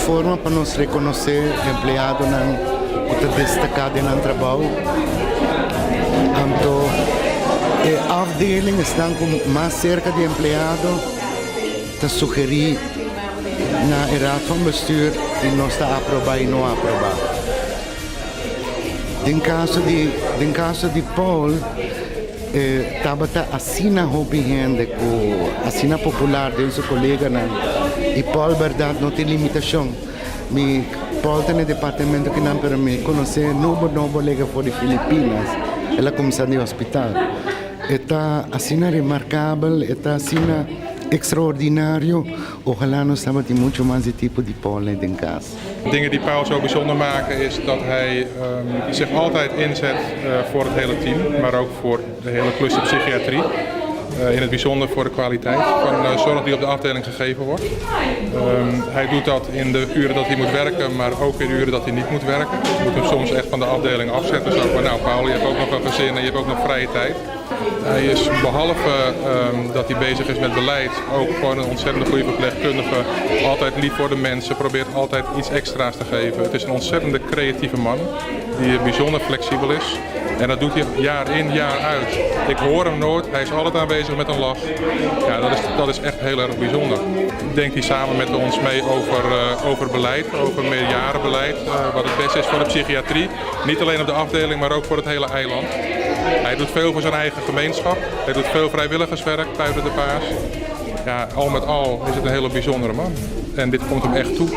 forma para nos reconocer empleado que está destacado en el trabajo. De afdeling están más cerca de empleado, te sugerir na de raad van bestuur die no está aprobado y no aprobado. En caso de Paul, tabata asina hobby gente, asina popular de su colega y Paul verdad no tiene limitación. Paul tiene departamento que no permite conocer nuevo lega por de Filipinas, ela começar de hospital. Está asina remarcable, está asina extraordinario. Ojalá nos hebben die mucho más de tipo die Paul in casa. Dingen die Paul zo bijzonder maken is dat hij zich altijd inzet voor het hele team, maar ook voor de hele klusje psychiatrie. In het bijzonder voor de kwaliteit van zorg die op de afdeling gegeven wordt. Hij doet dat in de uren dat hij moet werken, maar ook in de uren dat hij niet moet werken. Je moet hem soms echt van de afdeling afzetten. Zo van, nou Paul, je hebt ook nog een gezin en je hebt ook nog vrije tijd. Hij is behalve dat hij bezig is met beleid, ook gewoon een ontzettend goede verpleegkundige. Altijd lief voor de mensen, probeert altijd iets extra's te geven. Het is een ontzettend creatieve man die bijzonder flexibel is. En dat doet hij jaar in, jaar uit. Ik hoor hem nooit, hij is altijd aanwezig met een lach. Ja, dat is echt heel erg bijzonder. Denkt hij samen met ons mee over beleid, over meerjarenbeleid. Wat het beste is voor de psychiatrie. Niet alleen op de afdeling, maar ook voor het hele eiland. Hij doet veel voor zijn eigen gemeenschap. Hij doet veel vrijwilligerswerk buiten de paas. Ja, al met al is het een hele bijzondere man. En dit komt hem echt toe.